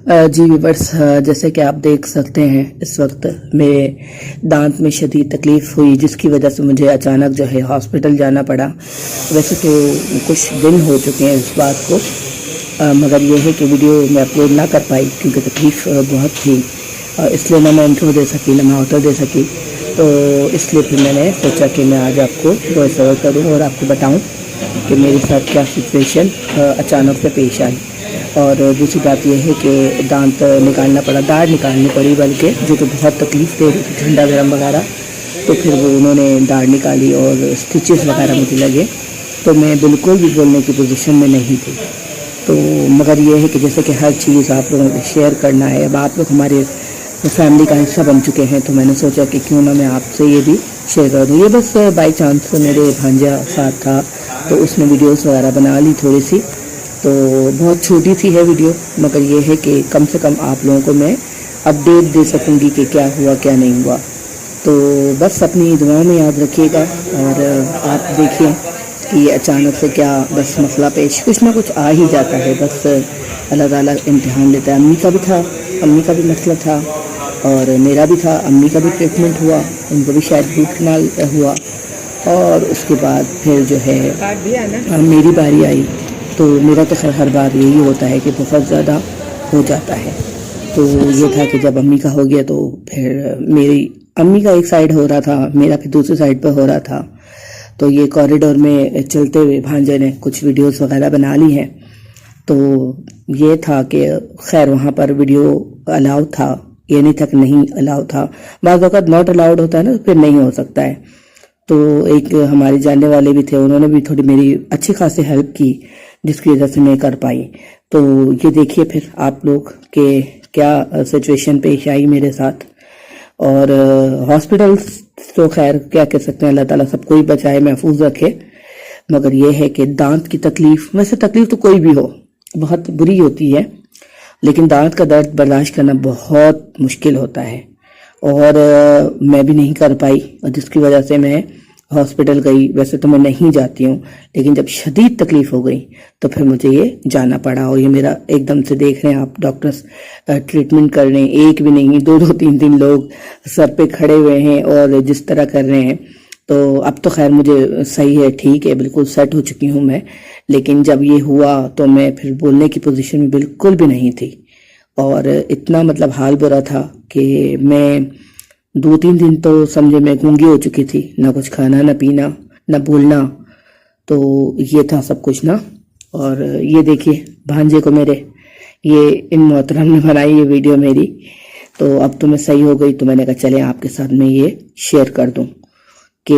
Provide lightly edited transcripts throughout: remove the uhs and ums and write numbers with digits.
جی viewers, جیسے کہ آپ دیکھ سکتے ہیں اس وقت میرے دانت میں شدید تکلیف ہوئی، جس کی وجہ سے مجھے اچانک جو ہے ہاسپٹل جانا پڑا۔ ویسے تو کچھ دن ہو چکے ہیں اس بات کو، مگر یہ ہے کہ ویڈیو میں اپلوڈ نہ کر پائی کیونکہ تکلیف بہت تھی، اس لیے نہ میں انٹرو دے سکی نہ میں آؤٹر دے سکی، تو اس لیے پھر میں نے سوچا کہ میں آج آپ کو وائس اوور کروں اور آپ کو بتاؤں کہ میرے ساتھ کیا سچویشن اچانک سے پیش آئی۔ اور دوسری بات یہ ہے کہ دانت نکالنا پڑا، داڑھ نکالنی پڑی، بلکہ جو کہ بہت تکلیف دے رہی تھی، ٹھنڈا گرم وغیرہ، تو پھر وہ انہوں نے داڑھ نکالی اور اسٹچز وغیرہ مجھے لگے، تو میں بالکل بھی بولنے کی پوزیشن میں نہیں تھی۔ تو مگر یہ ہے کہ جیسے کہ ہر چیز آپ لوگوں کو شیئر کرنا ہے، اب آپ لوگ ہمارے فیملی کا حصہ بن چکے ہیں، تو میں نے سوچا کہ کیوں نہ میں آپ سے یہ بھی شیئر کر دوں۔ یہ بس بائی چانس میرے بھانجا ساتھ تھا تو اس نے ویڈیوز وغیرہ بنا لی تھوڑی سی، تو بہت چھوٹی سی ہے ویڈیو، مگر یہ ہے کہ کم سے کم آپ لوگوں کو میں اپڈیٹ دے سکوں گی کہ کیا ہوا کیا نہیں ہوا۔ تو بس اپنی دعاؤں میں یاد رکھیے گا، اور آپ دیکھیں کہ یہ اچانک سے کیا بس مسئلہ پیش، کچھ نہ کچھ آ ہی جاتا ہے، بس اللہ تعالیٰ امتحان لیتا ہے۔ امی کا بھی تھا، امی کا بھی مسئلہ تھا، اور میرا بھی تھا، امی کا بھی ٹریٹمنٹ ہوا، ان کو بھی شاید روٹ کنال ہوا، اور اس کے بعد پھر جو ہے میری باری آئی، تو میرا تو خیر ہر بار یہی ہوتا ہے کہ بہت زیادہ ہو جاتا ہے۔ تو یہ تھا کہ جب امی کا ہو گیا تو پھر میری امی کا ایک سائڈ ہو رہا تھا، میرا پھر دوسری سائڈ پہ ہو رہا تھا، تو یہ کوریڈور میں چلتے ہوئے بھانجے نے کچھ ویڈیوز وغیرہ بنا لی ہیں۔ تو یہ تھا کہ خیر وہاں پر ویڈیو الاؤ تھا، یہ نہیں تھا کہ نہیں الاؤ تھا، بعض اوقات ناٹ الاؤڈ ہوتا ہے نا، پھر نہیں ہو سکتا ہے۔ تو ایک ہمارے جاننے والے بھی تھے، انہوں نے بھی تھوڑی میری اچھی خاصی ہیلپ کی، جس کی وجہ سے میں کر پائی۔ تو یہ دیکھیے پھر آپ لوگ کہ کیا سچویشن پیش آئی میرے ساتھ، اور ہاسپٹل تو خیر کیا کہہ سکتے ہیں، اللہ تعالیٰ سب کو ہی بچائے محفوظ رکھے، مگر یہ ہے کہ دانت کی تکلیف، ویسے تکلیف تو کوئی بھی ہو بہت بری ہوتی ہے، لیکن دانت کا درد برداشت کرنا بہت مشکل ہوتا ہے، اور میں بھی نہیں کر پائی، جس کی وجہ سے میں ہاسپٹل گئی۔ ویسے تو میں نہیں جاتی ہوں، لیکن جب شدید تکلیف ہو گئی تو پھر مجھے یہ جانا پڑا، اور یہ میرا ایک دم سے دیکھ رہے ہیں آپ، ڈاکٹرز ٹریٹمنٹ کر رہے ہیں، ایک بھی نہیں، دو تین لوگ سر پہ کھڑے ہوئے ہیں اور جس طرح کر رہے ہیں۔ تو اب تو خیر مجھے صحیح ہے، ٹھیک ہے، بالکل سیٹ ہو چکی ہوں میں، لیکن جب یہ ہوا تو میں پھر بولنے کی پوزیشن میں بالکل بھی نہیں تھی، اور اتنا مطلب حال برا تھا کہ میں 2-3 دن تو سمجھے میں گونگی ہو چکی تھی، نہ کچھ کھانا نہ پینا نہ بولنا، تو یہ تھا سب کچھ نا۔ اور یہ دیکھیے بھانجے کو میرے، یہ ان محترم نے بنائی یہ ویڈیو میری، تو اب تو میں صحیح ہو گئی، تو میں نے کہا چلیں آپ کے ساتھ میں یہ شیئر کر دوں کہ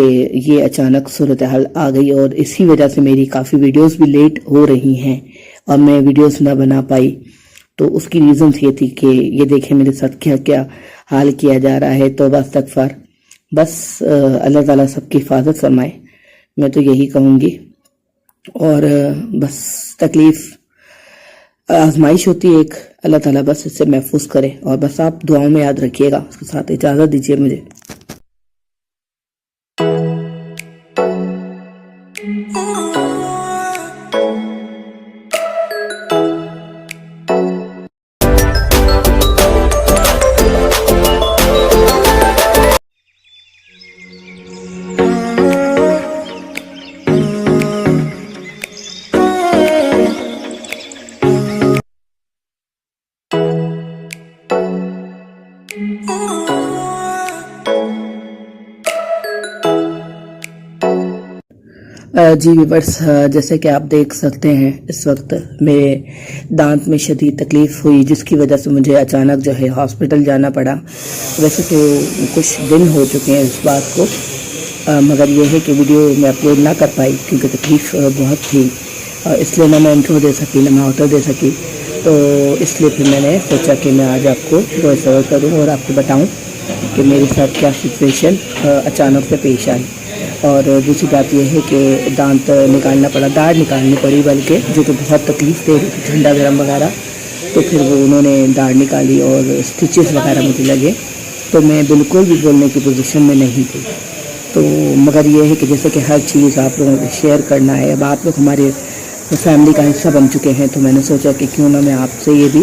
یہ اچانک صورتحال آ گئی، اور اسی وجہ سے میری کافی ویڈیوز بھی لیٹ ہو رہی ہیں اور میں ویڈیوز نہ بنا پائی۔ تو اس کی ریزنز یہ تھی کہ یہ دیکھیں میرے ساتھ کیا کیا حال کیا جا رہا ہے، توبہ استغفار، بس اللہ تعالیٰ سب کی حفاظت فرمائے، میں تو یہی کہوں گی۔ اور بس تکلیف آزمائش ہوتی ہے ایک، اللہ تعالیٰ بس اس سے محفوظ کرے، اور بس آپ دعاؤں میں یاد رکھیے گا۔ اس کے ساتھ اجازت دیجیے مجھے۔ جی ویورس، جیسے کہ آپ دیکھ سکتے ہیں اس وقت میرے دانت میں شدید تکلیف ہوئی، جس کی وجہ سے مجھے اچانک جو ہے ہاسپٹل جانا پڑا۔ ویسے تو کچھ دن ہو چکے ہیں اس بات کو، مگر یہ ہے کہ ویڈیو میں اپلوڈ نہ کر پائی کیونکہ تکلیف بہت تھی، اس لیے نہ میں انٹرو دے سکی نہ میں آؤٹر دے سکی، تو اس لیے پھر میں نے سوچا کہ میں آج آپ کو وائس اوور کروں اور آپ کو بتاؤں کہ میرے ساتھ کیا سچویشن اچانک سے پیش آئی۔ اور دوسری بات یہ ہے کہ دانت نکالنا پڑا، داڑھ نکالنی پڑی، بلکہ جو کہ بہت تکلیف دے رہی تھی، ٹھنڈا گرم وغیرہ، تو پھر وہ انہوں نے داڑھ نکالی اور اسٹچز وغیرہ مجھے لگے، تو میں بالکل بھی بولنے کی پوزیشن میں نہیں تھی۔ تو مگر یہ ہے کہ جیسے کہ ہر چیز آپ لوگوں کو شیئر کرنا ہے، اب آپ لوگ ہمارے فیملی کا حصہ بن چکے ہیں، تو میں نے سوچا کہ کیوں نہ میں آپ سے یہ بھی